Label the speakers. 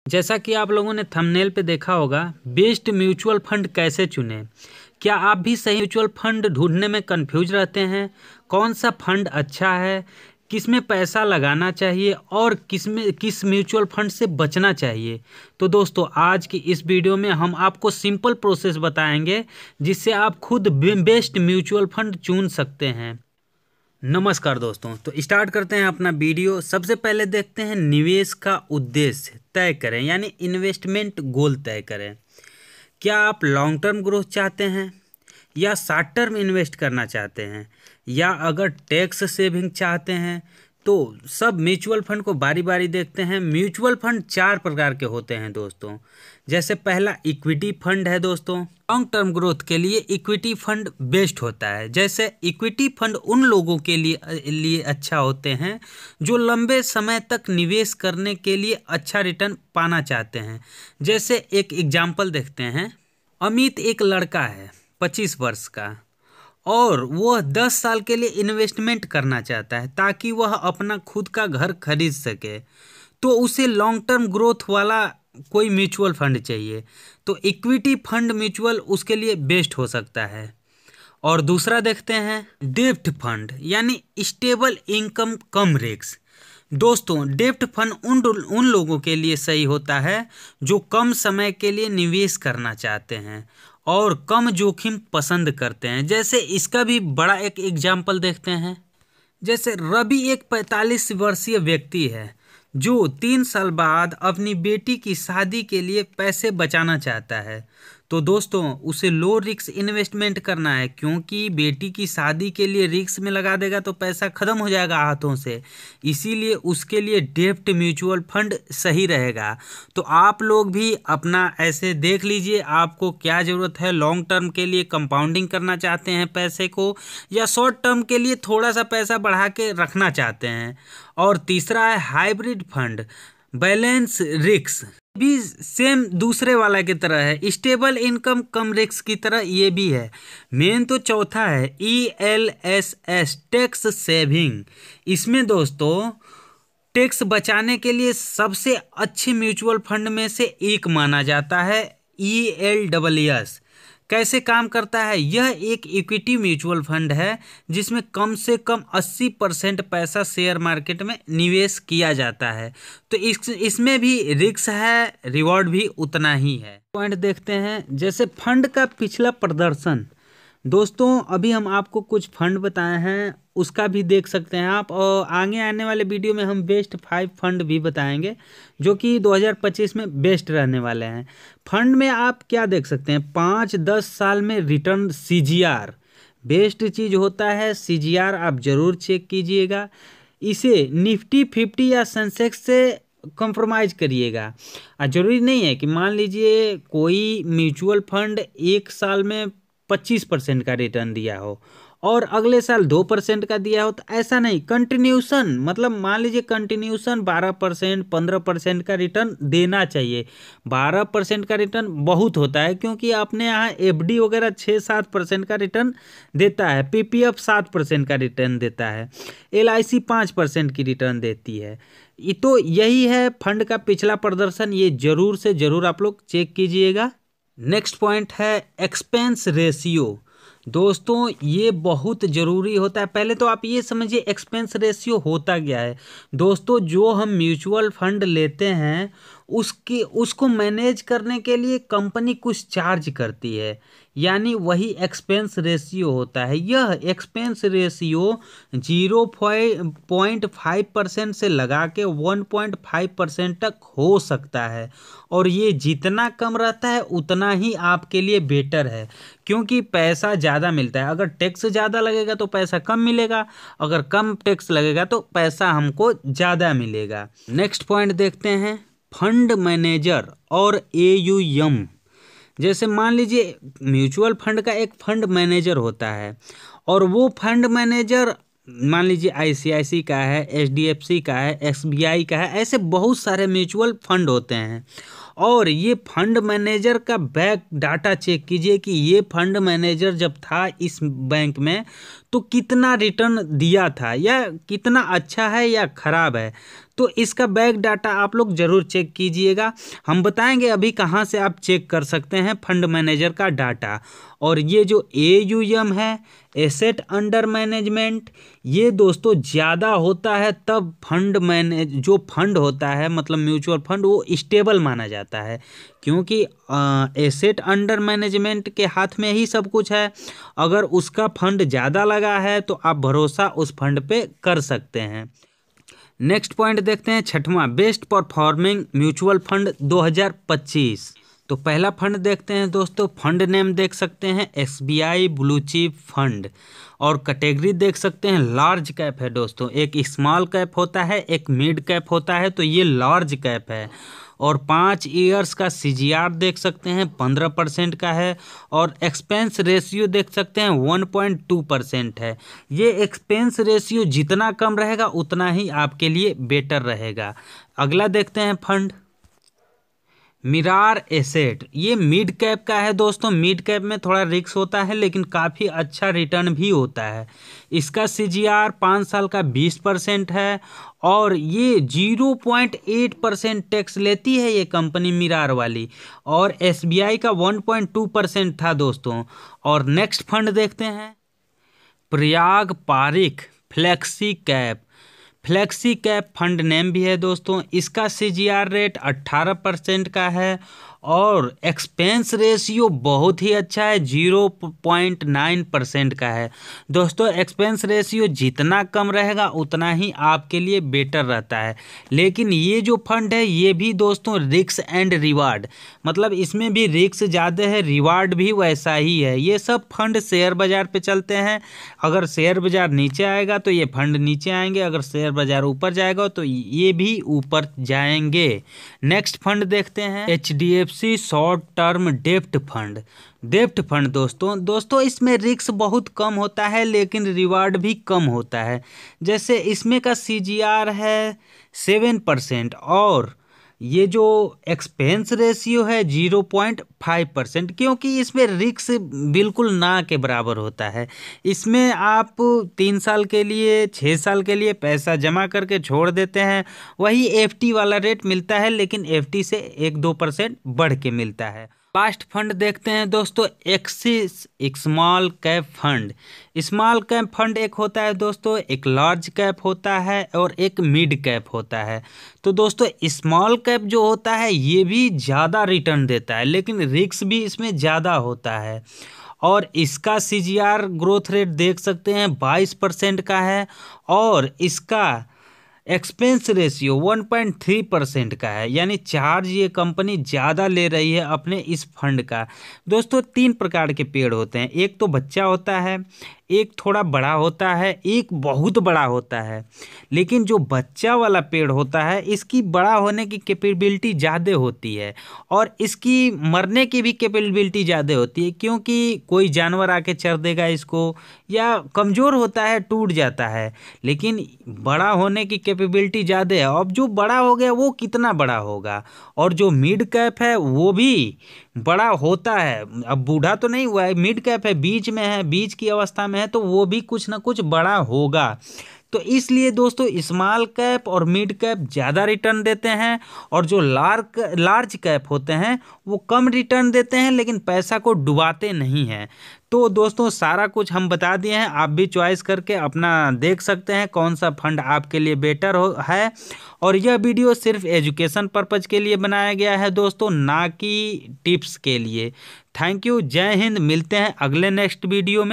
Speaker 1: जैसा कि आप लोगों ने थंबनेल पे देखा होगा, बेस्ट म्यूचुअल फंड कैसे चुनें। क्या आप भी सही म्यूचुअल फंड ढूंढने में कंफ्यूज रहते हैं? कौन सा फंड अच्छा है, किस में पैसा लगाना चाहिए और किस म्यूचुअल फंड से बचना चाहिए? तो दोस्तों, आज की इस वीडियो में हम आपको सिंपल प्रोसेस बताएंगे जिससे आप खुद बेस्ट म्यूचुअल फंड चुन सकते हैं। नमस्कार दोस्तों, तो स्टार्ट करते हैं अपना वीडियो। सबसे पहले देखते हैं निवेश का उद्देश्य तय करें, यानी इन्वेस्टमेंट गोल तय करें। क्या आप लॉन्ग टर्म ग्रोथ चाहते हैं या शॉर्ट टर्म इन्वेस्ट करना चाहते हैं, या अगर टैक्स सेविंग चाहते हैं? तो सब म्यूचुअल फंड को बारी बारी देखते हैं। म्यूचुअल फंड 4 प्रकार के होते हैं दोस्तों। जैसे पहला इक्विटी फंड है दोस्तों। लॉन्ग टर्म ग्रोथ के लिए इक्विटी फंड बेस्ट होता है। जैसे इक्विटी फंड उन लोगों के लिए अच्छा होते हैं जो लंबे समय तक निवेश करने के लिए अच्छा रिटर्न पाना चाहते हैं। जैसे एक एग्जाम्पल देखते हैं। अमित एक लड़का है 25 वर्ष का, और वह 10 साल के लिए इन्वेस्टमेंट करना चाहता है ताकि वह अपना खुद का घर खरीद सके। तो उसे लॉन्ग टर्म ग्रोथ वाला कोई म्यूचुअल फंड चाहिए, तो इक्विटी फंड म्यूचुअल उसके लिए बेस्ट हो सकता है। और दूसरा देखते हैं डेब्ट फंड, यानी स्टेबल इनकम कम रिस्क। दोस्तों, डेब्ट फंड उन लोगों के लिए सही होता है जो कम समय के लिए निवेश करना चाहते हैं और कम जोखिम पसंद करते हैं। जैसे इसका भी बड़ा एक एग्जाम्पल देखते हैं। जैसे रवि एक 45 वर्षीय व्यक्ति है जो 3 साल बाद अपनी बेटी की शादी के लिए पैसे बचाना चाहता है। तो दोस्तों, उसे लो रिस्क इन्वेस्टमेंट करना है, क्योंकि बेटी की शादी के लिए रिस्क में लगा देगा तो पैसा ख़त्म हो जाएगा हाथों से। इसीलिए उसके लिए डेब्ट म्यूचुअल फंड सही रहेगा। तो आप लोग भी अपना ऐसे देख लीजिए, आपको क्या ज़रूरत है। लॉन्ग टर्म के लिए कंपाउंडिंग करना चाहते हैं पैसे को, या शॉर्ट टर्म के लिए थोड़ा सा पैसा बढ़ा के रखना चाहते हैं। और तीसरा है हाइब्रिड फंड, बैलेंस रिस्क भी सेम दूसरे वाला की तरह है, स्टेबल इनकम कम रिस्क की तरह ये भी है। मेन तो चौथा है ELSS, टैक्स सेविंग। इसमें दोस्तों टैक्स बचाने के लिए सबसे अच्छे म्यूचुअल फंड में से एक माना जाता है ELSS। कैसे काम करता है? यह एक इक्विटी म्यूचुअल फंड है जिसमें कम से कम 80% पैसा शेयर मार्केट में निवेश किया जाता है। तो इसमें भी रिस्क है, रिवॉर्ड भी उतना ही है। पॉइंट देखते हैं, जैसे फंड का पिछला प्रदर्शन। दोस्तों, अभी हम आपको कुछ फंड बताए हैं, उसका भी देख सकते हैं आप, और आगे आने वाले वीडियो में हम बेस्ट 5 फंड भी बताएंगे जो कि 2025 में बेस्ट रहने वाले हैं। फंड में आप क्या देख सकते हैं, 5-10 साल में रिटर्न CGR बेस्ट चीज़ होता है। CGR आप ज़रूर चेक कीजिएगा। इसे निफ्टी 50 या सेंसेक्स से कंप्रोमाइज करिएगा। जरूरी नहीं है कि मान लीजिए कोई म्यूचुअल फंड 1 साल में 25% का रिटर्न दिया हो और अगले साल 2% का दिया हो, तो ऐसा नहीं। कंटिन्यूशन, मतलब मान लीजिए कंटिन्यूशन 12%, 15% का रिटर्न देना चाहिए। 12% का रिटर्न बहुत होता है, क्योंकि अपने यहाँ FD वगैरह 6-7% का रिटर्न देता है, PPF 7% का रिटर्न देता है, LIC 5% की रिटर्न देती है। तो यही है फंड का पिछला प्रदर्शन, ये जरूर से जरूर आप लोग चेक कीजिएगा। नेक्स्ट पॉइंट है एक्सपेंस रेशियो। दोस्तों, ये बहुत ज़रूरी होता है। पहले तो आप ये समझिए एक्सपेंस रेशियो होता क्या है। दोस्तों, जो हम म्यूचुअल फंड लेते हैं उसको मैनेज करने के लिए कंपनी कुछ चार्ज करती है, यानी वही एक्सपेंस रेशियो होता है। यह एक्सपेंस रेशियो 0.5% से लगा के 1.5% तक हो सकता है, और ये जितना कम रहता है उतना ही आपके लिए बेटर है, क्योंकि पैसा ज़्यादा मिलता है। अगर टैक्स ज़्यादा लगेगा तो पैसा कम मिलेगा, अगर कम टैक्स लगेगा तो पैसा हमको ज़्यादा मिलेगा। नेक्स्ट पॉइंट देखते हैं फंड मैनेजर और AUM। जैसे मान लीजिए म्यूचुअल फंड का एक फंड मैनेजर होता है, और वो फंड मैनेजर मान लीजिए ICICI का है, HDFC का है, SBI का है, ऐसे बहुत सारे म्यूचुअल फंड होते हैं। और ये फंड मैनेजर का बैक डाटा चेक कीजिए कि ये फंड मैनेजर जब था इस बैंक में तो कितना रिटर्न दिया था, या कितना अच्छा है या खराब है। तो इसका बैक डाटा आप लोग ज़रूर चेक कीजिएगा। हम बताएंगे अभी कहाँ से आप चेक कर सकते हैं फंड मैनेजर का डाटा। और ये जो AUM है, एसेट अंडर मैनेजमेंट, ये दोस्तों ज़्यादा होता है तब जो फंड होता है मतलब म्यूचुअल फंड वो स्टेबल माना जाता है, क्योंकि एसेट अंडर मैनेजमेंट के हाथ में ही सब कुछ है। अगर उसका फंड ज़्यादा लगा है तो आप भरोसा उस फंड पे कर सकते हैं। नेक्स्ट पॉइंट देखते हैं, छठवां, बेस्ट परफॉर्मिंग म्यूचुअल फंड 2025। तो पहला फंड देखते हैं दोस्तों, फंड नेम देख सकते हैं SBI ब्लू चिप फंड, और कैटेगरी देख सकते हैं लार्ज कैप है दोस्तों। एक स्मॉल कैप होता है, एक मिड कैप होता है, तो ये लार्ज कैप है। और 5 ईयर्स का CGR देख सकते हैं 15% का है, और एक्सपेंस रेशियो देख सकते हैं 1.2% है। ये एक्सपेंस रेशियो जितना कम रहेगा उतना ही आपके लिए बेटर रहेगा। अगला देखते हैं फंड मिरार एसेट, ये मिड कैप का है दोस्तों। मिड कैप में थोड़ा रिस्क होता है लेकिन काफ़ी अच्छा रिटर्न भी होता है। इसका CGR 5 साल का 20% है, और ये 0.8% टैक्स लेती है ये कंपनी मिरार वाली, और SBI का 1.2% था दोस्तों। और नेक्स्ट फंड देखते हैं Parag Parikh flexi cap. Flexi cap fund name भी है दोस्तों। इसका CGR रेट 18% का है, और एक्सपेंस रेशियो बहुत ही अच्छा है, 0.9% का है दोस्तों। एक्सपेंस रेशियो जितना कम रहेगा उतना ही आपके लिए बेटर रहता है। लेकिन ये जो फंड है ये भी दोस्तों रिस्क एंड रिवार्ड, मतलब इसमें भी रिस्क ज़्यादा है, रिवार्ड भी वैसा ही है। ये सब फंड शेयर बाज़ार पे चलते हैं। अगर शेयर बाज़ार नीचे आएगा तो ये फंड नीचे आएंगे, अगर शेयर बाज़ार ऊपर जाएगा तो ये भी ऊपर जाएंगे। नेक्स्ट फंड देखते हैं HDFC शॉर्ट टर्म डेप्ट फंड। डेप्ट फंड दोस्तों इसमें रिस्क बहुत कम होता है लेकिन रिवार्ड भी कम होता है। जैसे इसमें का CGR है 7%, और ये जो एक्सपेंस रेशियो है 0.5%, क्योंकि इसमें रिस्क बिल्कुल ना के बराबर होता है। इसमें आप 3 साल के लिए 6 साल के लिए पैसा जमा करके छोड़ देते हैं, वही FD वाला रेट मिलता है, लेकिन FD से 1-2% बढ़ के मिलता है। लास्ट फंड देखते हैं दोस्तों axis small cap fund. Small cap fund एक होता है दोस्तों, एक लार्ज कैप होता है और एक मिड कैप होता है। तो दोस्तों स्मॉल कैप जो होता है ये भी ज़्यादा रिटर्न देता है लेकिन रिस्क भी इसमें ज़्यादा होता है, और इसका CGR ग्रोथ रेट देख सकते हैं 22% का है, और इसका एक्सपेंस रेशियो 1.3% का है, यानी चार्ज ये कंपनी ज़्यादा ले रही है अपने इस फंड का। दोस्तों 3 प्रकार के पेड़ होते हैं, एक तो बच्चा होता है, एक थोड़ा बड़ा होता है, एक बहुत बड़ा होता है। लेकिन जो बच्चा वाला पेड़ होता है इसकी बड़ा होने की कैपेबिलिटी ज़्यादा होती है, और इसकी मरने की भी कैपेबिलिटी ज़्यादा होती है, क्योंकि कोई जानवर आके चर देगा इसको, या कमज़ोर होता है टूट जाता है। लेकिन बड़ा होने की कैपेबिलिटी ज़्यादा है। अब जो बड़ा हो गया वो कितना बड़ा होगा, और जो मिड कैप है वो भी बड़ा होता है, अब बूढ़ा तो नहीं हुआ है, मिड कैप है, बीच में है, बीच की अवस्था में है, तो वो भी कुछ ना कुछ बड़ा होगा। तो इसलिए दोस्तों स्मॉल कैप और मिड कैप ज़्यादा रिटर्न देते हैं, और जो लार्ज कैप होते हैं वो कम रिटर्न देते हैं लेकिन पैसा को डुबाते नहीं हैं। तो दोस्तों सारा कुछ हम बता दिए हैं, आप भी चॉइस करके अपना देख सकते हैं कौन सा फंड आपके लिए बेटर है। और यह वीडियो सिर्फ एजुकेशन पर्पज़ के लिए बनाया गया है दोस्तों, ना कि टिप्स के लिए। थैंक यू, जय हिंद। मिलते हैं अगले नेक्स्ट वीडियो में।